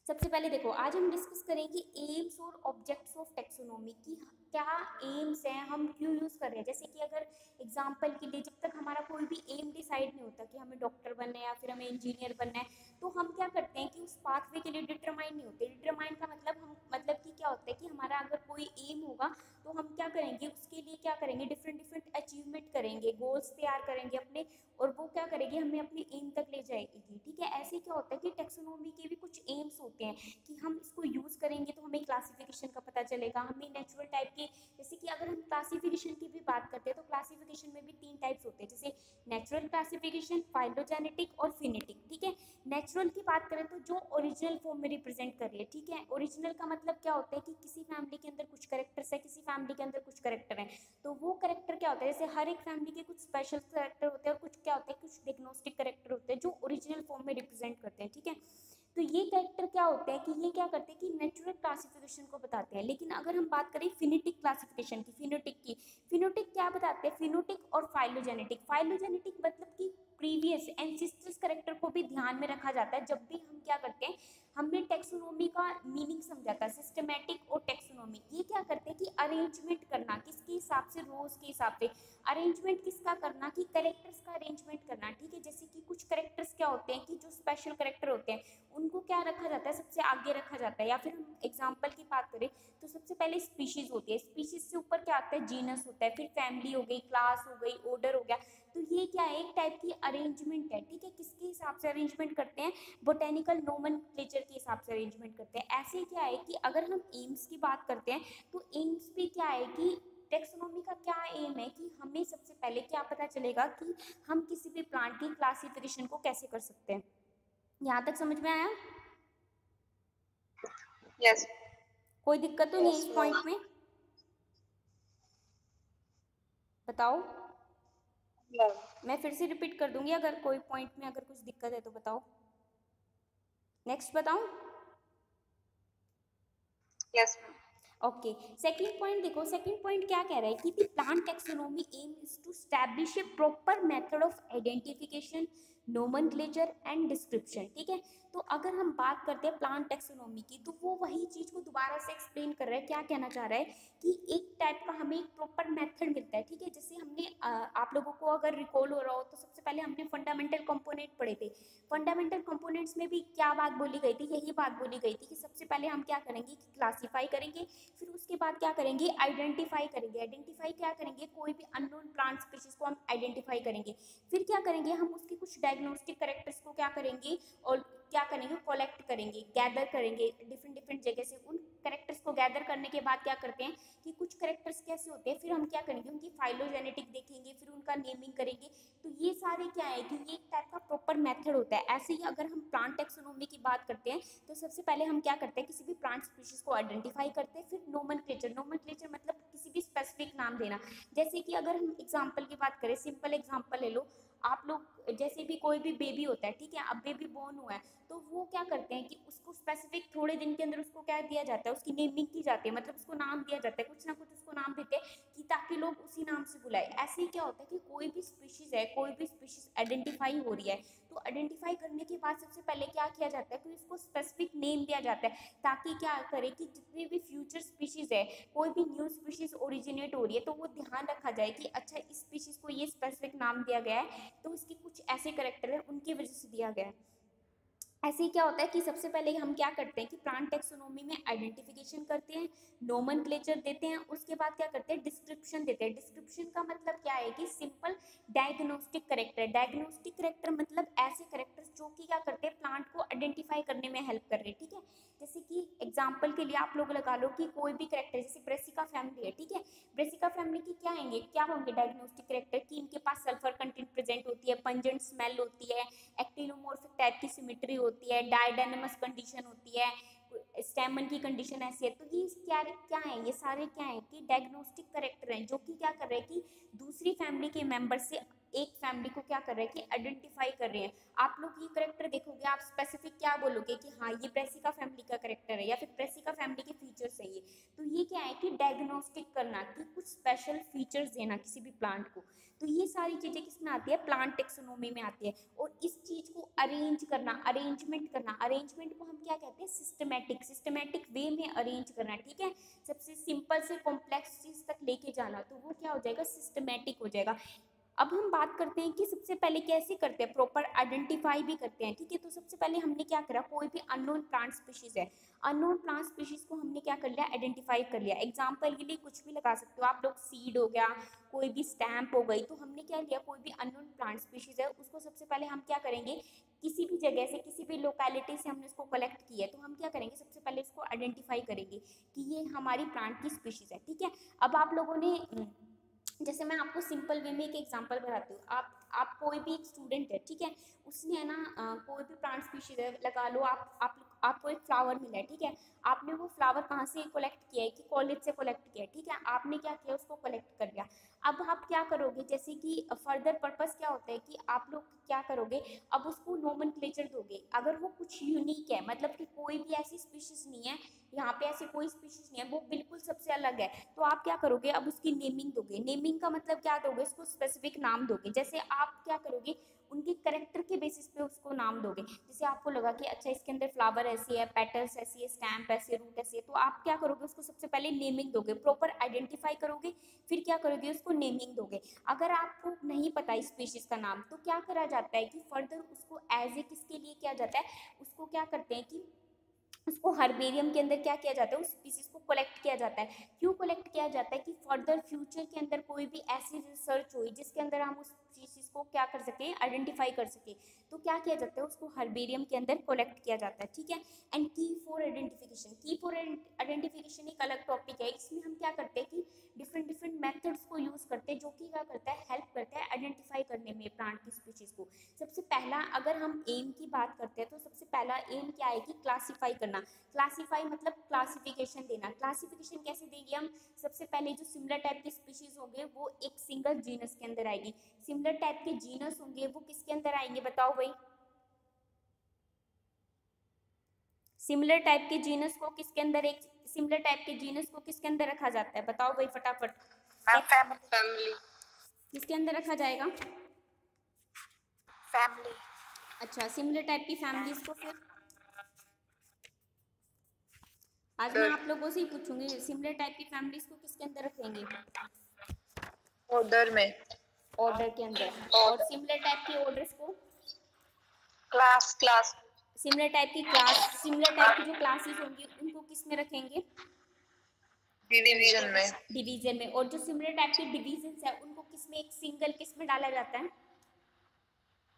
सबसे पहले देखो, आज हम डिस्कस करेंगे एम्स और ऑब्जेक्ट्स ऑफ टेक्सोनोमी की क्या एम्स हैं, हम क्यों यूज़ कर रहे हैं। जैसे कि अगर एग्जांपल के लिए, जब तक हमारा कोई भी एम डिसाइड नहीं होता कि हमें डॉक्टर बनना है या फिर हमें इंजीनियर बनना है, तो हम क्या करते हैं कि उस पाथवे के लिए डिटरमाइन नहीं होते। डिटरमाइन का मतलब हम मतलब कि क्या होता है कि हमारा अगर कोई एम होगा तो हम क्या करेंगे, उसके लिए क्या करेंगे, डिफरेंट डिफरेंट अचीवमेंट करेंगे, गोल्स तैयार करेंगे अपने, और वो क्या करेगी, हमें अपने एम तक ले जाएगी। ठीक है, ऐसे क्या होता है कि टेक्सोनोमी के भी कुछ एम्स होते हैं कि हम इसको यूज़ करेंगे तो हमें क्लासिफिकेशन का पता चलेगा, हमें नेचुरल टाइप के, जैसे कि अगर हम क्लासिफिकेशन की भी बात करते हैं तो क्लासिफिकेशन में भी 3 टाइप्स होते हैं, जैसे नेचुरल क्लासिफिकेशन, फाइलोजेनेटिक और फिनेटिक। ठीक है, नेचुरल की बात करें तो जो ओरिजिनल फॉर्म में रिप्रेजेंट कर रही है। ठीक है, ओरिजिनल का मतलब क्या होता है कि किसी फैमिली के अंदर कुछ करेक्टर्स है, किसी फैमिली के अंदर कुछ करेक्टर है, तो वो करेक्टर क्या होता है, जैसे हर एक फैमिली के कुछ स्पेशल करेक्टर होते हैं और कुछ क्या होते हैं, कुछ डिग्नोस्टिक करेक्टर होते हैं जो ओरिजिनल फॉर्म में रिप्रेजेंट करते हैं। ठीक है, तो ये कैरेक्टर क्या होते हैं कि ये क्या करते हैं कि नेचुरल क्लासिफिकेशन को बताते हैं। लेकिन अगर हम बात करें फिनेटिक क्लासिफिकेशन की, फिनोटिक क्या बताते हैं, फिनोटिक और फाइलोजेनेटिक। फाइलोजेनेटिक मतलब कि प्रीवियस एंसिस्टर्स करेक्टर को भी ध्यान में रखा जाता है जब भी हम क्या करते हैं, हमने टेक्सोनोमी का मीनिंग समझा था, सिस्टमैटिक और टेक्सोनोमी। ये क्या करते हैं कि अरेंजमेंट करना, किसके हिसाब से, रोज के हिसाब से। अरेंजमेंट किसका करना, कि करेक्टर्स का अरेंजमेंट करना। ठीक है, जैसे कि कुछ करेक्टर्स क्या होते हैं कि जो स्पेशल करेक्टर होते हैं उनको क्या रखा जाता है, सबसे आगे रखा जाता है। या फिर हम एग्जाम्पल की बात करें तो सबसे पहले स्पीशीज होती है, स्पीशीज से ऊपर क्या आता है, जीनस होता है, फिर फैमिली हो गई, क्लास हो गई, ऑर्डर हो गया। तो ये क्या है, एक टाइप की अरेंजमेंट है। ठीक है, किसके हिसाब से अरेंजमेंट करते हैं, बोटेनिकल नोमेनक्लेचर के हिसाब से अरेंजमेंट करते हैं। ऐसे क्या है कि अगर हम एम्स की बात करते हैं तो एम्स पे क्या है कि टेक्सोनोमी का क्या एम है कि हमें सबसे पहले क्या पता चलेगा कि हम किसी भी प्लांट की क्लासिफिकेशन को कैसे कर सकते हैं। यहाँ तक समझ में आया? यस। कोई दिक्कत तो नहीं है इस पॉइंट में? बताओ, मैं फिर से रिपीट कर दूंगी, अगर कोई पॉइंट में अगर कुछ दिक्कत है तो बताओ। नेक्स्ट बताऊं? यस। ओके, सेकंड पॉइंट देखो, सेकंड पॉइंट क्या कह रहा है कि the plant taxonomy aim is to establish a proper method of identification, nomenclature and description. ठीक है, तो अगर हम बात करते हैं प्लांट टेक्सोनोमी की तो वो वही चीज को दोबारा से एक्सप्लेन कर रहा है। क्या कहना चाह रहा है कि एक टाइप का हमें एक प्रॉपर मेथड मिलता है। ठीक है, जैसे हमने आप लोगों को अगर रिकॉल हो रहा हो तो सबसे पहले हमने फंडामेंटल कंपोनेंट पढ़े थे। फंडामेंटल कंपोनेंट्स में भी क्या बात बोली गई थी, यही बात बोली गई थी कि सबसे पहले हम क्या करेंगे कि क्लासीफाई करेंगे, फिर उसके बाद क्या करेंगे, आइडेंटिफाई करेंगे। आइडेंटिफाई क्या करेंगे, कोई भी अननोन प्लांट स्पीशीज को हम आइडेंटिफाई करेंगे। फिर क्या करेंगे, हम उसके कुछ डायग्नोस्टिक करेक्टर्स को क्या करेंगे और क्या करेंगे, कलेक्ट करेंगे, गैदर करेंगे डिफरेंट डिफरेंट जगह से। उन करेक्टर्स को गैदर करने के बाद क्या करते हैं कि कुछ करेक्टर्स कैसे होते हैं, फिर हम क्या करेंगे, उनकी फाइलोजेनेटिक देखेंगे, फिर उनका नेमिंग करेंगे। तो ये सारे क्या है कि ये एक टाइप का प्रॉपर मेथड होता है। ऐसे ही अगर हम प्लांट टेक्सोनोमी की बात करते हैं तो सबसे पहले हम क्या करते हैं, किसी भी प्लांट स्पीशीज को आइडेंटिफाई करते हैं, फिर नोमेनक्लेचर, नोमेनक्लेचर मतलब किसी भी स्पेसिफिक नाम देना। जैसे कि अगर हम एग्जांपल की बात करें, सिंपल एग्जांपल ले लो, आप लोग जैसे भी कोई भी बेबी होता है, ठीक है, अब बेबी बोर्न हुआ है तो वो क्या करते हैं कि उसको स्पेसिफिक थोड़े दिन के अंदर उसको क्या दिया जाता है, उसकी नेमिंग की जाती है, मतलब उसको नाम दिया जाता है, कुछ ना कुछ उसको नाम देते हैं कि ताकि लोग उसी नाम से बुलाए। ऐसे ही क्या होता है कि कोई भी स्पीशीज है, कोई भी स्पीशीज आइडेंटिफाई हो रही है तो आइडेंटिफाई करने के बाद सबसे पहले क्या किया जाता है कि उसको स्पेसिफिक नेम दिया जाता है, ताकि क्या करे कि जितनी भी फ्यूचर स्पीशीज है, कोई भी न्यू स्पीशीज ओरिजिनेट हो रही है तो वो ध्यान रखा जाए कि अच्छा इस स्पीशीज को ये स्पेसिफिक नाम दिया गया है तो इसके कुछ ऐसे करेक्टर है उनकी वजह से दिया गया है। ऐसे ही क्या होता है कि सबसे पहले हम क्या करते हैं कि प्लांट टेक्सोनोमी में आइडेंटिफिकेशन करते हैं, नोमेनक्लेचर देते हैं, उसके बाद क्या करते हैं, डिस्क्रिप्शन देते हैं। डिस्क्रिप्शन का मतलब क्या है कि simple diagnostic character. Diagnostic character मतलब ऐसे करेक्टर्स जो कि क्या करते हैं, प्लांट को आइडेंटिफाई करने में हेल्प कर रहे हैं। ठीक है, जैसे कि एग्जाम्पल के लिए आप लोग लगा लो कि कोई भी करेक्टर, जैसे ब्रेसिका फैमिली है, ठीक है, ब्रेसिका फैमिली की क्या आएंगे, क्या होंगे डायग्नोस्टिक करेक्टर कि इनके पास सल्फर कंटेंट प्रेजेंट होती है, पंजेंट स्मेल होती है, एक्टिनोमॉर्फिक टाइप की सिमेट्री होती है, डायडाइनमस कंडीशन होती है, स्टेमन की कंडीशन ऐसी है। तो ये क्या क्या है, ये सारे क्या है कि डायग्नोस्टिक करेक्टर हैं जो कि क्या कर रहे हैं कि दूसरी फैमिली के मेंबर से एक फैमिली को क्या कर रहे हैं कि आइडेंटिफाई कर रहे हैं। आप लोग ये करेक्टर देखोगे, आप स्पेसिफिक क्या बोलोगे कि हाँ ये ब्रेसिका फैमिली का करेक्टर है या फिर ब्रेसिका फैमिली के फीचर्स है ये। तो ये क्या है कि डायग्नोस्टिक करना, कि कुछ स्पेशल फीचर्स देना किसी भी प्लांट को। तो ये सारी चीजें किसमें आती है, प्लांट टेक्सोनोमी में आती है। और इस चीज को अरेंज करना, अरेंजमेंट करना, अरेंजमेंट को हम क्या कहते हैं, सिस्टमेटिक वे में अरेंज करना, ठीक है। सबसे सिंपल से कॉम्प्लेक्स चीज तक लेके जाना, तो वो क्या हो जाएगा, सिस्टमेटिक हो जाएगा। अब हम बात करते हैं कि सबसे पहले कैसे करते हैं, प्रॉपर आइडेंटिफाई भी करते हैं, ठीक है। तो सबसे पहले हमने क्या करा, कोई भी अननोन प्लांट स्पीशीज है, अननोन प्लांट स्पीशीज को हमने क्या कर लिया, आइडेंटिफाई कर लिया। एग्जांपल के लिए कुछ भी लगा सकते हो आप लोग, सीड हो गया, कोई भी स्टैम्प हो गई। तो हमने क्या लिया, कोई भी अननोन प्लांट स्पीशीज है उसको सबसे पहले हम क्या करेंगे, किसी भी जगह से, किसी भी लोकेलिटी से हमने उसको कलेक्ट किया है, तो हम क्या करेंगे, सबसे पहले इसको आइडेंटिफाई करेंगे कि ये हमारी प्लांट की स्पीशीज है, ठीक है। अब आप लोगों ने जैसे मैं आपको सिंपल वे में एक एग्जांपल बताती हूँ। आप कोई भी एक स्टूडेंट है, ठीक है, उसने है ना कोई भी प्लांट स्पीशीज है, लगा लो आपको एक फ्लावर मिला है, ठीक है। आपने वो फ्लावर कहाँ से कलेक्ट किया है, कि कॉलेज से कलेक्ट किया है, ठीक है। आपने क्या किया, उसको कलेक्ट कर लिया। अब आप क्या करोगे, जैसे कि फर्दर पर्पस क्या होता है कि आप लोग क्या करोगे, अब उसको नोमेनक्लेचर दोगे। अगर वो कुछ यूनिक है, मतलब कि कोई भी ऐसी स्पीशीज नहीं है, यहाँ पे ऐसी कोई स्पीशीज नहीं है, वो बिल्कुल सबसे अलग है, तो आप क्या करोगे, अब उसकी नेमिंग दोगे। नेमिंग का मतलब क्या दोगे, उसको स्पेसिफिक नाम दोगे। जैसे आप क्या करोगे, उनके करेक्टर के बेसिस पे उसको नाम दोगे। जैसे आपको लगा कि अच्छा इसके अंदर फ्लावर ऐसी है, पेटल्स ऐसी है, स्टैम्प ऐसी है, रूट ऐसी है, तो आप क्या करोगे, उसको सबसे पहले नेमिंग दोगे, प्रॉपर आइडेंटिफाई करोगे, फिर क्या करोगे, उसको नेमिंग दोगे। अगर आपको नहीं पता स्पीशीज का नाम, तो क्या करा जाता है कि फर्दर उसको एज ए किसके लिए किया जाता है, उसको क्या करते हैं कि उसको हर्बेरियम के अंदर क्या किया जाता है, उस स्पीसीज को कलेक्ट किया जाता है। क्यों कलेक्ट किया जाता है, कि फर्दर फ्यूचर के अंदर कोई भी ऐसी रिसर्च हुई जिसके अंदर हम उस स्पीसीज को क्या कर सके, आइडेंटिफाई कर सके, तो क्या किया जाता है, उसको हर्बेरियम के अंदर कलेक्ट किया जाता है, ठीक है। एंड की फॉर आइडेंटिफिकेशन, की फॉर आइडेंटिफिकेशन एक अलग टॉपिक है। इसमें हम क्या करते हैं कि डिफरेंट डिफरेंट मेथड्स को यूज करते हैं, जो कि क्या करता है, हेल्प करता है आइडेंटिफाई करने में प्लांट की स्पीशीज को। सबसे पहला अगर हम एम की बात करते हैं, तो सबसे पहला एम क्या है कि क्लासीफाई करना। क्लासीफाई मतलब क्लासिफिकेशन देना। क्लासिफिकेशन कैसे देंगे हम, सबसे पहले जो सिमिलर टाइप के स्पीशीज होंगे वो एक सिंगल जीनस के अंदर आएगी। सिमिलर टाइप के जीनस होंगे वो किसके अंदर आएंगे, बताओ भाई। सिमिलर टाइप के जीनस को किसके अंदर, एक सिमिलर टाइप के जीनस को किसके अंदर रखा जाता है, बताओ भाई फटाफट। फैमिली। किसके अंदर रखा जाएगा, फैमिली। अच्छा सिमिलर टाइप की फैमिलीज को फिर आज मैं आप लोगों से ही पूछूंगी, सिमिलर टाइप की फैमिलीज को किसके अंदर रखेंगे, ऑर्डर में, ऑर्डर के अंदर। और सिमिलर टाइप के ऑर्डर्स को क्लास सिमिलर टाइप की क्लास, सिमिलर टाइप की जो क्लासेस होंगी उनको किस में रखेंगे, डिवीजन में। डिवीजन में। और जो सिमिलर टाइप के डिवीजन है उनको किस में, एक सिंगल किस में डाला जाता है,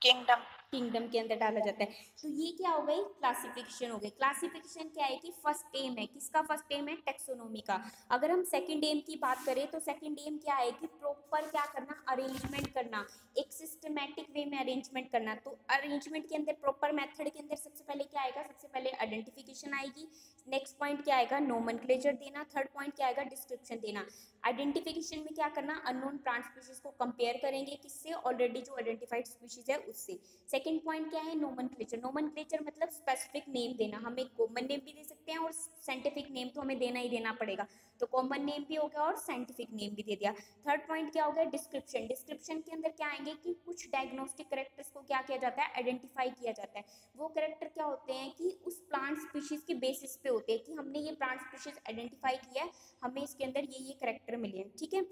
किंगडम। किंगडम के अंदर डाला जाता है। तो ये क्या हो गई, क्लासिफिकेशन हो गई। क्लासिफिकेशन क्या है कि फर्स्ट एम है, किसका फर्स्ट एम है, टेक्सोनोमी का। अगर हम सेकंड एम की बात करें तो सेकंड एम क्या है कि प्रॉपर क्या करना, अरेंजमेंट करना, एक सिस्टमैटिक वे में अरेंजमेंट करना। तो अरेंजमेंट के अंदर प्रॉपर मेथड के अंदर सबसे पहले क्या आएगा, सबसे पहले आइडेंटिफिकेशन आएगी। नेक्स्ट पॉइंट क्या आएगा, नोमेनक्लेचर देना। थर्ड पॉइंट क्या आएगा, डिस्क्रिप्शन देना। आइडेंटिफिकेशन में क्या करना, अननोन प्लांट स्पीशीज को कंपेयर करेंगे किससे, ऑलरेडी जो आइडेंटिफाइड स्पीशीज है उससे। सेकंड पॉइंट क्या है, नोमेनक्लेचर। नोमेनक्लेचर मतलब स्पेसिफिक नेम देना। हम एक कॉमन नेम भी दे सकते हैं और साइंटिफिक नेम तो हमें देना ही देना पड़ेगा, तो कॉमन नेम भी हो गया और साइंटिफिक नेम भी दे दिया। थर्ड पॉइंट क्या हो गया, डिस्क्रिप्शन। डिस्क्रिप्शन के अंदर क्या आएंगे कि कुछ डायग्नोस्टिक कैरेक्टर्स को क्या किया जाता है, आइडेंटिफाई किया जाता है। वो कैरेक्टर क्या होते हैं कि उस प्लांट स्पीशीज के बेसिस पे होते हैं कि हमने ये प्लांट स्पीशीज आइडेंटिफाई किया है, हमें इसके अंदर ये कैरेक्टर मिले हैं, ठीक है।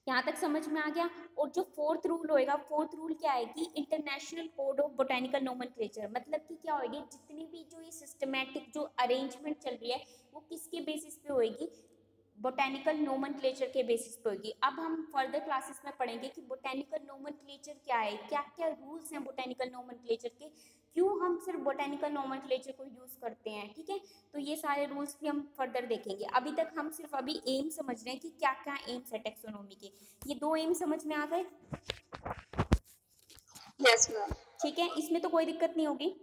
यहाँ तक समझ में आ गया। और जो फोर्थ रूल होएगा, फोर्थ रूल क्या है कि international code of botanical nomenclature, मतलब कि क्या होगी, जितनी भी जो ये सिस्टमैटिक जो अरेंजमेंट चल रही है वो किसके बेसिस पे होएगी, बोटेनिकल नोमेनक्लेचर के बेसिस पे होगी। अब हम फर्दर क्लासेस में पढ़ेंगे कि बोटेनिकल नोमेनक्लेचर क्या है, क्या क्या रूल्स हैं बोटेनिकल नोमेनक्लेचर के, क्यों हम सिर्फ बोटेनिकल नोमेनक्लेचर को यूज करते हैं, ठीक है। तो ये सारे रूल्स भी हम फर्दर देखेंगे। अभी तक हम सिर्फ अभी एम समझ रहे हैं कि क्या क्या एम्स है टेक्सोनोमी के। ये दो एम समझ में आ गए, यस मैम। ठीक है, इसमें तो कोई दिक्कत नहीं होगी।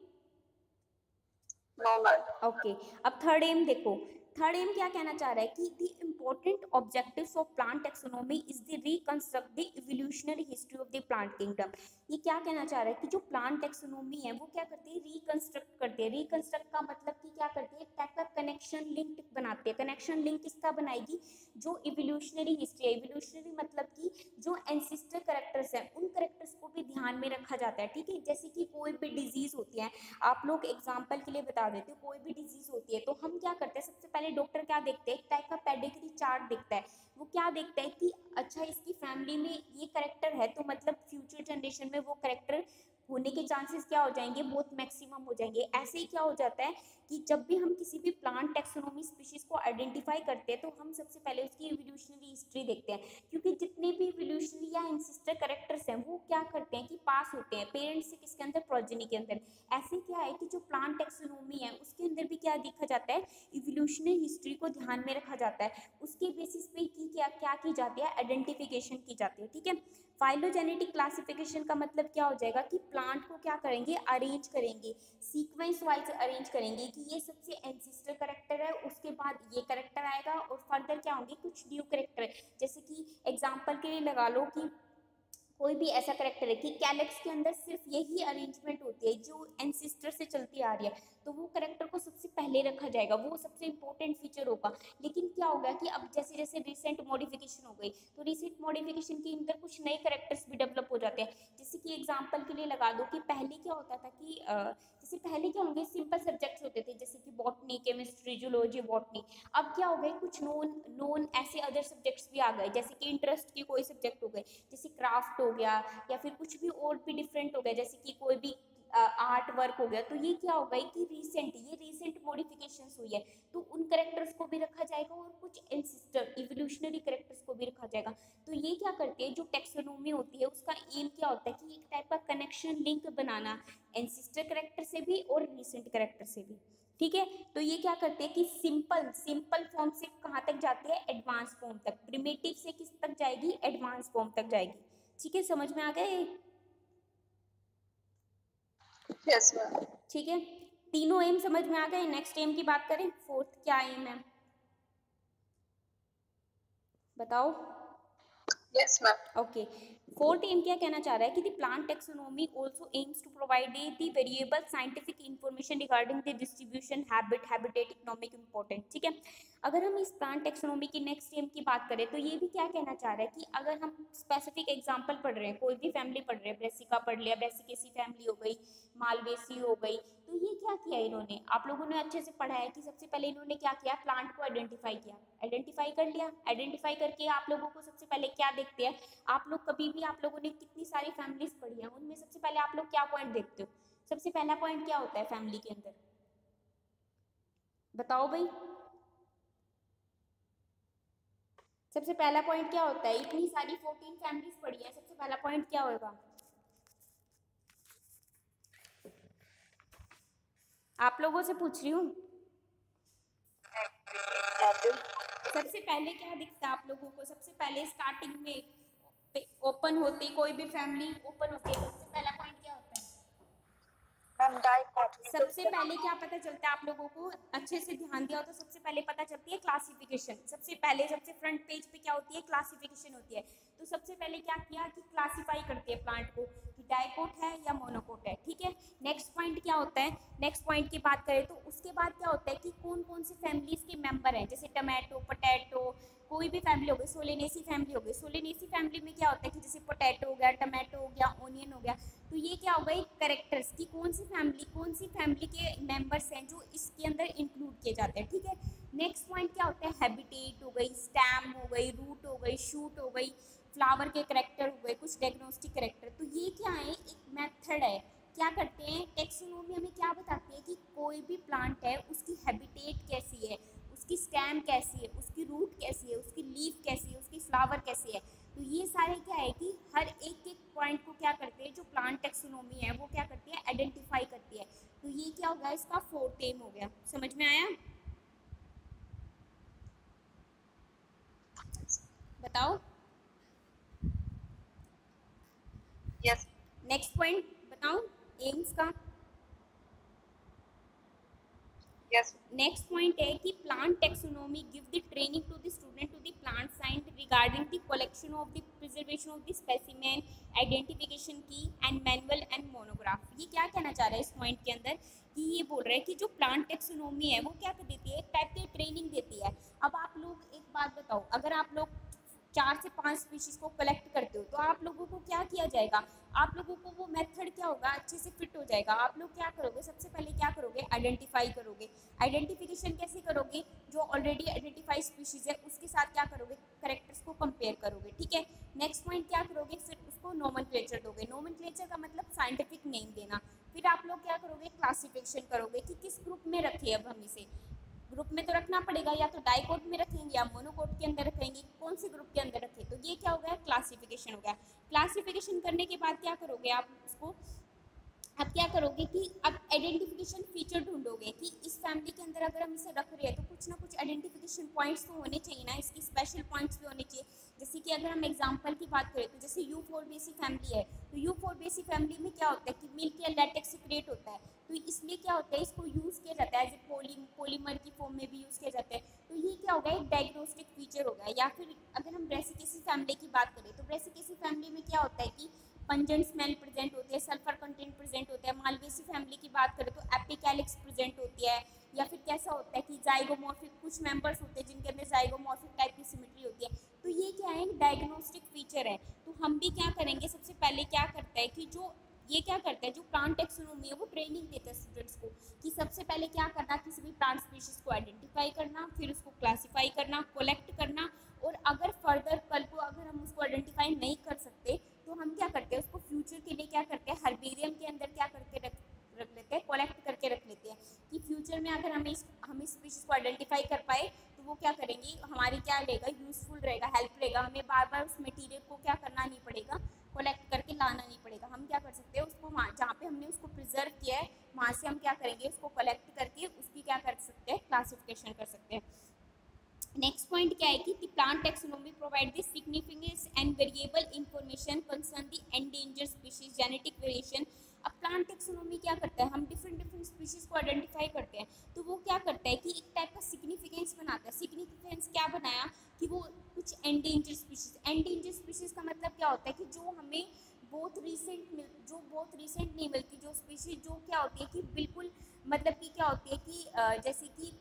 No ma'am. ओके, अब थर्ड एम देखो। थर्ड एम क्या कहना चाह रहा है कि the important objectives of plant taxonomy is the reconstruct the evolutionary history of the plant kingdom. ये क्या कहना चाह रहा है कि जो प्लांट टेक्सोनॉमी है वो क्या करती है, रिकंस्ट्रक्ट करती है। रिकंस्ट्रक्ट का मतलब कि क्या करती है, टाइप का कनेक्शन लिंक बनाती है। कनेक्शन लिंक किसका बनाएगी, जो इवोल्यूशनरी हिस्ट्री है। इवोल्यूशनरी मतलब कि जो एंसिस्टर करेक्टर्स हैं उन करेक्टर्स को भी ध्यान में रखा जाता है, ठीक है। जैसे कि कोई भी डिजीज होती है, आप लोग एग्जाम्पल के लिए बता देते हो, कोई भी डिजीज होती है तो हम क्या करते हैं, सबसे पहले डॉक्टर क्या देखते हैं, एक टाइप का पेडिग्री चार्ट देखता है। वो क्या देखता है कि अच्छा इसकी फैमिली में ये करेक्टर है तो मतलब फ्यूचर जनरेशन में वो करेक्टर होने के चांसेस क्या हो जाएंगे, बहुत मैक्सिमम हो जाएंगे। ऐसे ही क्या हो जाता है कि जब भी हम किसी भी प्लांट टेक्सोनोमी स्पीशीज को आइडेंटिफाई करते हैं तो हम सबसे पहले उसकी इवोल्यूशनरी हिस्ट्री देखते हैं, क्योंकि जितने भी इवोल्यूशनरी या इंसिस्टर करेक्टर्स हैं वो क्या करते हैं कि पास होते हैं पेरेंट्स से किसके अंदर, प्रोजेनी के अंदर। ऐसे क्या है कि जो प्लांट टेक्सोनोमी है उसके अंदर भी क्या देखा जाता है, इवोल्यूशनरी हिस्ट्री को ध्यान में रखा जाता है। उसके बेसिस पे की क्या की जाती है, आइडेंटिफिकेशन की जाती है, ठीक है। फाइलोजेनेटिक क्लासिफिकेशन का मतलब क्या हो जाएगा कि प्लांट को क्या करेंगे, अरेंज करेंगे, सीक्वेंस वाइज अरेंज करेंगे कि ये सबसे एंसिस्टर करेक्टर है, उसके बाद ये करेक्टर आएगा और फर्दर क्या होंगे, कुछ न्यू करेक्टर। जैसे कि एग्जांपल के लिए लगा लो कि कोई भी ऐसा करेक्टर है कि कैलेक्स के अंदर सिर्फ यही अरेंजमेंट होती है जो एंसिस्टर से चलती आ रही है, तो वो करेक्टर को सबसे पहले रखा जाएगा, वो सबसे इंपॉर्टेंट फीचर होगा। लेकिन क्या होगा कि अब जैसे जैसे रिसेंट मॉडिफिकेशन हो गई तो रिसेंट मॉडिफिकेशन के अंदर कुछ नए करेक्टर्स भी डेवलप हो जाते हैं। जैसे कि एग्जाम्पल के लिए लगा दो कि पहले क्या होता था कि जैसे पहले क्या होंगे, सिंपल सब्जेक्ट्स होते थे जैसे कि बॉटनी, केमिस्ट्री, जूलॉजी, बॉटनी। अब क्या हो गए, कुछ नॉन नॉन ऐसे अदर सब्जेक्ट्स भी आ गए, जैसे कि इंटरेस्ट के कोई सब्जेक्ट हो गए, जैसे क्राफ्ट हो गया या फिर कुछ भी और भी डिफरेंट हो गया, जैसे कि कोई भी आर्ट वर्क हो गया। तो ये क्या हो गई कि रिसेंट मॉडिफिकेशंस हुई है, तो उन करेक्टर्स को भी रखा जाएगा और कुछ एंसिस्टर इवोल्यूशनरी करेक्टर्स को भी रखा जाएगा। तो ये क्या करते हैं, जो टेक्सोनोमी होती है उसका एम क्या होता है कि एक टाइप का कनेक्शन लिंक बनाना, एंसिस्टर करेक्टर से भी और रिसेंट करेक्टर से भी, ठीक है। तो ये क्या करते हैं कि सिंपल फॉर्म से कहाँ तक जाती है, एडवांस फॉर्म तक। प्रिमिटिव से किस तक जाएगी, एडवांस फॉर्म तक जाएगी, ठीक है। समझ में आ गए, यस मैम। ठीक है। तीनों एम समझ में आ गए। नेक्स्ट एम की बात करें, फोर्थ क्या एम है बताओ। Yes ma'am. Okay, fourth aim क्या कहना चाह रहा है कि the plant taxonomy also aims to provide the variable scientific information regarding the distribution, habitat, economic important, ठीक है। अगर हम इस प्लांट टेक्सोनोमी की नेक्स्ट एम की बात करें तो ये भी क्या कहना चाह रहा है कि अगर हम स्पेसिफिक एग्जांपल पढ़ रहे हैं, कोई भी फैमिली पढ़ रहे हैं, ब्रेसिका पढ़ लिया, ब्रेसिकेसी फैमिली हो गई, मालवेसी हो गई, तो ये क्या किया इन्होंने, आप लोगों ने अच्छे से पढ़ा है कि सबसे पहले इन्होंने क्या किया, प्लांट को आइडेंटिफाई किया, आइडेंटिफाई कर लिया। आइडेंटिफाई करके आप लोगों को सबसे पहले क्या देखते हैं, आप लोग कभी भी, आप लोगों ने कितनी सारी फैमिलीज पढ़ी है, उनमें सबसे पहले आप लोग क्या पॉइंट देखते हो, सबसे पहला पॉइंट क्या होता है फैमिली के अंदर, बताओ भाई। सबसे पहला पॉइंट क्या होता है, इतनी सारी 14 फैमिलीज पढ़ी है, सबसे पहला पॉइंट क्या होगा, आप लोगों से पूछ रही हूँ। सबसे पहले क्या दिखता है आप लोगों को, सबसे पहले स्टार्टिंग में ओपन होती, कोई भी फैमिली ओपन होती है, सबसे पहला पॉइंट क्या होता है, मैम डाइकोटमी। सबसे पहले क्या पता चलता है आप लोगों को, अच्छे से ध्यान दिया हो तो सबसे पहले पता चलती है क्लासिफिकेशन। सबसे पहले सबसे फ्रंट पेज पे क्या होती है, क्लासिफिकेशन होती है। तो सबसे पहले क्या किया कि क्लासिफाई करते हैं प्लांट को कि डाइकोट है या मोनोकोट है, ठीक है। नेक्स्ट पॉइंट क्या होता है, नेक्स्ट पॉइंट की बात करें तो उसके बाद क्या होता है कि कौन कौन सी फैमिलीज के मेंबर हैं, जैसे टमाटो, पोटैटो, कोई भी फैमिली हो गई, सोलेनेसी फैमिली हो गई। सोलेनेसी फैमिली में क्या होता है कि जैसे पोटैटो हो गया, टमाटो हो गया, ओनियन हो गया। तो ये क्या हो गई, कैरेक्टर्स की कौन सी फैमिली के मेंबर्स हैं जो इसके अंदर इंक्लूड किए जाते हैं, ठीक है। नेक्स्ट पॉइंट क्या होता है, हैबिटेट हो गई, स्टैम हो गई, रूट हो गई, शूट हो गई, फ्लावर के करेक्टर हो गए, कुछ डायग्नोस्टिक करेक्टर। तो ये क्या है, एक मेथड है, क्या करते हैं टेक्सोनोमी हमें क्या बताती है कि कोई भी प्लांट है उसकी हैबिटेट कैसी है, उसकी स्टेम कैसी है, उसकी रूट कैसी है, उसकी लीफ कैसी है, उसकी फ्लावर कैसी है। तो ये सारे क्या है कि हर एक एक पॉइंट को क्या करते हैं, जो प्लांट टेक्सोनोमी है वो क्या करती है, आइडेंटिफाई करती है। तो ये क्या हो गया, इसका फोर्थ एम हो गया, समझ में आया, बताओ। यस। नेक्स्ट पॉइंट बताओ एम्स का, Yes. नेक्स्ट पॉइंट है कि plant taxonomy give the training to the student to the plant science regarding the collection of the preservation of the specimen, identification की एंड मैनुअल एंड मोनोग्राफ। ये क्या कहना चाह रहा है इस पॉइंट के अंदर कि ये बोल रहा है कि जो प्लांट टेक्सोनोमी है वो क्या देती है, एक टाइप की ट्रेनिंग देती है। अब आप लोग एक बात बताओ, अगर आप लोग 4 से 5 स्पीशीज को कलेक्ट करते हो तो आप लोगों को क्या किया जाएगा, आप लोगों को वो मेथड क्या होगा, अच्छे से फिट हो जाएगा। आप लोग क्या करोगे, सबसे पहले क्या करोगे, आइडेंटिफाई करोगे। आइडेंटिफिकेशन कैसे करोगे, जो ऑलरेडी आइडेंटिफाई स्पीशीज है उसके साथ क्या करोगे, करेक्टर्स को कंपेयर करोगे, ठीक है। नेक्स्ट पॉइंट क्या करोगे, फिर उसको नोमेनक्लेचर दोगे। नोमेनक्लेचर का मतलब साइंटिफिक नेम देना। फिर आप लोग क्या करोगे, क्लासिफिकेशन करोगे कि किस ग्रुप में रखे। अब हम इसे ग्रुप में तो रखना पड़ेगा, या तो डाइकोट में रखेंगे या मोनोकोट के अंदर रखेंगे, कौन से ग्रुप के अंदर रखें। तो ये क्या हो गया, क्लासिफिकेशन हो गया। क्लासिफिकेशन करने के बाद क्या करोगे आप उसको, अब क्या करोगे कि अब आइडेंटिफिकेशन फीचर ढूंढोगे कि इस फैमिली के अंदर अगर हम इसे रख रहे हैं तो कुछ ना कुछ आइडेंटिफिकेशन पॉइंट्स तो होने चाहिए ना, इसकी स्पेशल पॉइंट्स भी होने चाहिए। जैसे कि अगर हम एग्जांपल की बात करें तो जैसे U4बेसी फैमिली है, तो U4बेसी फैमिली में क्या होता है कि मिल्क या लैटेक्स सीक्रेट होता है, तो इसलिए क्या होता है इसको यूज़ किया जाता है एज ए पॉलीमर की फॉर्म में भी यूज़ किया जाता है। तो ये क्या होगा, एक डायग्नोस्टिक फीचर होगा। या फिर अगर हम ब्रेसिकेसी फैमिली की बात करें तो ब्रेसिकेसी फैमिली में क्या होता है कि पंजेंट स्मेल प्रेजेंट होती है, सल्फर कंटेंट प्रेजेंट होता है। मालवेसी फैमिली की बात करें तो एपिकैलिक्स प्रेजेंट होती है। या फिर कैसा होता है कि जाइगोमॉर्फिक कुछ मेंबर्स होते हैं जिनके अंदर जाइगोमॉर्फिक टाइप की सिमेट्री होती है। तो ये क्या है, डायग्नोस्टिक फीचर है। तो हम भी क्या करेंगे, सबसे पहले क्या करता है कि जो ये क्या करता है, जो प्लांट टेक्सोनोमी है वो ट्रेनिंग देता है स्टूडेंट्स को कि सबसे पहले क्या करना, किसी भी प्लांट स्पीशीज को आइडेंटिफाई करना, फिर उसको क्लासीफाई करना, कलेक्ट करना, और अगर फर्दर कल को अगर हम उसको आइडेंटिफाई नहीं कर सकते तो हम क्या करते हैं, उसको फ्यूचर के लिए क्या करते हैं, हर्बेरियम के अंदर क्या करके रख लेते हैं, कलेक्ट करके रख लेते हैं कि फ्यूचर में अगर हम इस स्पीशीज को आइडेंटिफाई कर पाए तो वो क्या करेंगी, हमारी क्या रहेगा, यूजफुल रहेगा, हेल्प रहेगा। हमें बार बार उस मटेरियल को क्या करना नहीं पड़ेगा, कलेक्ट करके लाना नहीं पड़ेगा। हम क्या कर सकते हैं, उसको वहाँ जहाँ पे हमने उसको प्रिजर्व किया है वहाँ से हम क्या करेंगे, उसको कलेक्ट करके उसकी क्या कर सकते हैं, क्लासिफिकेशन कर सकते हैं। नेक्स्ट पॉइंट क्या है कि the plant taxonomy provide the significance and variable information concern the endangered species genetic variation. अब प्लांट टेक्सोनोमी क्या करता है, हम डिफरेंट स्पीशीज को आइडेंटिफाई करते हैं तो वो क्या करता है कि एक टाइप का सिग्निफिकेंस बनाता है। सिग्निफिकेंस क्या बनाया कि वो कुछ एंडेंजर्ड स्पीशीज का मतलब क्या होता है कि जो हमें बहुत रिसेंट नहीं मिलती, जो स्पीशीज जो क्या होती है कि बिल्कुल मतलब कि क्या होती है कि जैसे कि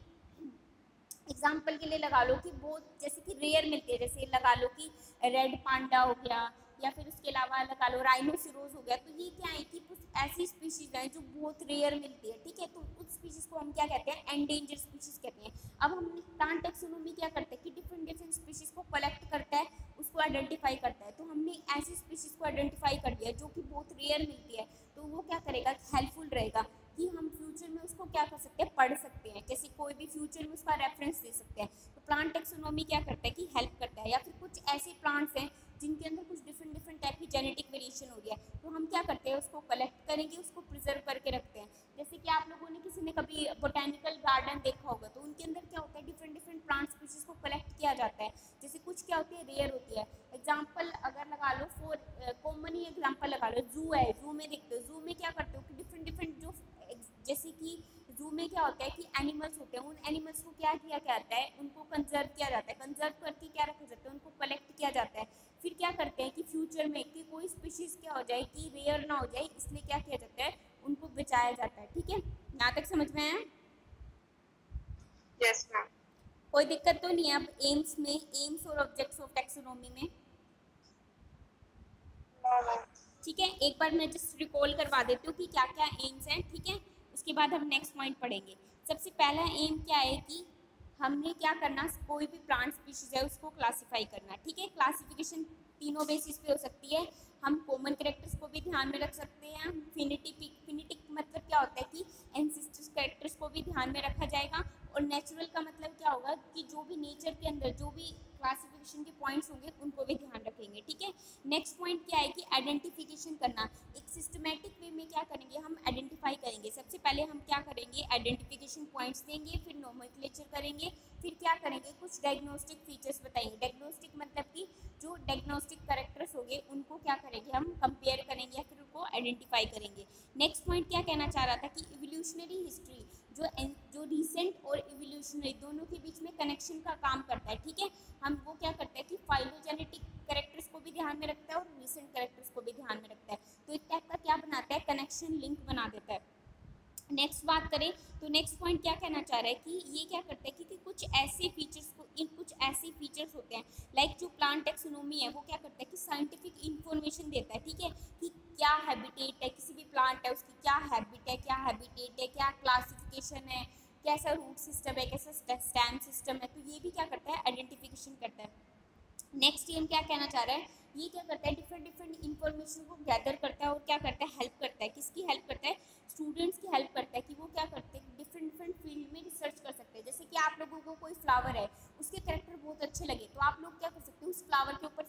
एग्जाम्पल के लिए लगा लो कि बहुत जैसे कि रेयर मिलती है, जैसे लगा लो कि रेड पांडा हो गया, या फिर उसके अलावा लगा लो राइनोसिरोज हो गया। तो ये क्या है कि कुछ ऐसी स्पीशीज हैं जो बहुत रेयर मिलती है, ठीक है। तो उस स्पीशीज को हम क्या कहते हैं, एंडेंजर्ड स्पीशीज कहते हैं। अब हम प्लांट टेक्सोनोमी क्या करते हैं कि डिफरेंट स्पीशीज को कलेक्ट करता है, उसको आइडेंटिफाई करता है। तो हमने ऐसी स्पीशीज को आइडेंटिफाई कर दिया जो कि बहुत रेयर मिलती है, तो वो क्या करेगा, हेल्पफुल रहेगा कि हम फ्यूचर में उसको क्या कर सकते हैं, पढ़ सकते हैं, जैसे कोई भी फ्यूचर में उसका रेफरेंस दे सकते हैं। तो प्लांट टेक्सोनोमी क्या करता है कि हेल्प करता है। या फिर कुछ ऐसे प्लांट्स हैं जिनके अंदर कुछ डिफरेंट टाइप की जेनेटिक वेरिएशन हो रही है, तो हम क्या करते हैं, उसको कलेक्ट करेंगे, उसको प्रिजर्व करके रखते हैं। जैसे कि आप लोगों ने किसी ने कभी बोटेनिकल गार्डन देखा होगा, तो उनके अंदर क्या होता है, डिफरेंट प्लांट स्पीशीज को कलेक्ट किया जाता है। जैसे कुछ क्या होती है, रेयर होती है। एग्जाम्पल अगर लगा लो, फॉर कॉमन ही एग्जाम्पल लगा लो, जू है, जू में देखते हो, जू में क्या करते हो कि डिफरेंट जो जैसे कि जू में क्या होता है कि एनिमल्स होते हैं, उन एनिमल्स को क्या किया जाता है, उनको कंजर्व किया जाता है, कंजर्व करके क्या रखा जाता है, उनको कलेक्ट किया जाता है। फिर क्या करते हैं कि फ्यूचर में कि कोई स्पीशीज क्या हो जाए कि रेयर ना हो जाए, इसलिए क्या किया जाता है, उनको बचाया जाता है, ठीक है। यहाँ तक समझ में आया? Yes, ma'am. कोई दिक्कत तो नहीं है अब एम्स में, एम्स और ऑब्जेक्ट्स ऑफ टेक्सोनोमी में? No, ma'am. ठीक है, एक बार मैं जस्ट रिकॉल करवा देती हूँ कि क्या क्या एम्स हैं, ठीक है। उसके बाद हम नेक्स्ट पॉइंट पढ़ेंगे। सबसे पहला एम क्या है कि हमने क्या करना, कोई भी प्लांट स्पीशीज है उसको क्लासीफाई करना, ठीक है। क्लासिफिकेशन तीनों बेसिस पे हो सकती है। हम कॉमन कैरेक्टर्स को भी ध्यान में रख सकते हैं। फिनिटिक मतलब क्या होता है कि एंसेस्टर्स कैरेक्टर्स को भी ध्यान में रखा जाएगा। और नेचुरल का मतलब क्या होगा कि जो भी नेचर के अंदर जो भी क्लासिफिकेशन के पॉइंट्स होंगे उनको भी ध्यान रखेंगे, ठीक है। नेक्स्ट पॉइंट क्या है कि आइडेंटिफिकेशन करना। एक सिस्टमेटिक वे में क्या करेंगे, हम आइडेंटिफाई करेंगे। सबसे पहले हम क्या करेंगे, आइडेंटिफिकेशन पॉइंट्स देंगे, फिर नोमेनक्लेचर करेंगे, फिर क्या करेंगे, कुछ डायग्नोस्टिक फीचर्स बताएंगे। डायग्नोस्टिक मतलब कि जो डायग्नोस्टिक कैरेक्टर्स होंगे उनको क्या करेंगे, हम कंपेयर करेंगे या फिर उनको आइडेंटिफाई करेंगे। नेक्स्ट पॉइंट क्या कहना चाह रहा था कि इवोल्यूशनरी हिस्ट्री, जो रीसेंट इवोल्यूशनरी, दोनों के बीच में कनेक्शन का काम करता है, ठीक है। हम वो क्या करता है कि फाइलोजेनेटिक कैरेक्टर्स को भी ध्यान में रखता है और रिसेंट कैरेक्टर्स को भी ध्यान में रखता है, तो इस टाइप का क्या बनाता है, कनेक्शन लिंक बना देता है। नेक्स्ट बात करें तो नेक्स्ट पॉइंट क्या कहना चाह रहा है कि ये क्या करता है कि कुछ ऐसे फीचर्स को, इन कुछ ऐसे फीचर्स होते हैं लाइक जो प्लांट टेक्सोनोमी है वो क्या करता है कि साइंटिफिक इंफॉर्मेशन देता है, ठीक है, कि क्या हैबिटेट है किसी भी प्लांट है, उसकी क्या हैबिट है, क्या हैबिटेट है, क्या क्लासिफिकेशन है, कैसा रूट सिस्टम है, कैसा स्टेम सिस्टम है, तो ये भी क्या करता है, आइडेंटिफिकेशन करता है। नेक्स्ट ये क्या कहना चाह रहा है, ये क्या करता है, डिफरेंट डिफरेंट इंफॉर्मेशन को गैदर करता है और क्या करता है, हेल्प करता है, किसकी हेल्प करता है, स्टूडेंट्स की हेल्प करता है कि वो क्या करते हैं, डिफरेंट डिफरेंट फील्ड में रिसर्च कर सकते हैं। जैसे कि आप लोगों को कोई फ्लावर है, उसके कैरेक्टर बहुत अच्छे लगे, तो आप लोग क्या कर सकते हो, उस फ्लावर के ऊपर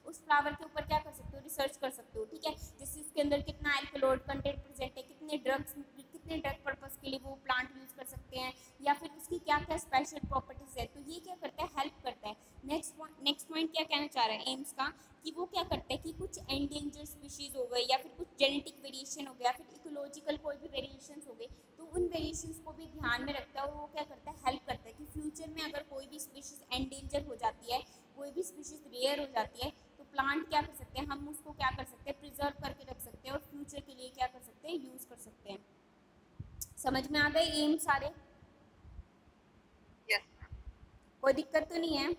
उस फ्लावर के ऊपर क्या कर सकते हो, रिसर्च कर सकते हो, ठीक है। जैसे उसके अंदर कितना अल्कलॉइड कंटेंट प्रेजेंट है, कितने ड्रग पर्पस के लिए वो प्लांट यूज कर सकते हैं, या फिर उसकी क्या क्या स्पेशल प्रॉपर्टीज है, तो ये क्या करता है, हेल्प करता है। नेक्स्ट पॉइंट क्या कहना चाह रहा है एम्स का, कि वो क्या करता है कि कुछ एंडेंजर स्पीशीज हो गए, या फिर कुछ जेनेटिक वेरिएशन हो गया, या फिर इकोलॉजिकल कोई भी वेरिएशंस हो गए, तो उन वेरिएशंस को भी ध्यान में रखता है और वो क्या करता है, हेल्प करता है कि फ्यूचर में अगर कोई भी स्पीशीज एंडेंजर हो जाती है, कोई भी स्पीशीज रेयर हो जाती है, तो प्लांट क्या कर सकते हैं, हम उसको क्या कर सकते हैं, प्रिजर्व करके रख सकते हैं और फ्यूचर के लिए क्या कर सकते हैं, यूज कर सकते हैं। समझ में आ गए एम सारे? Yes. कोई दिक्कत तो नहीं है?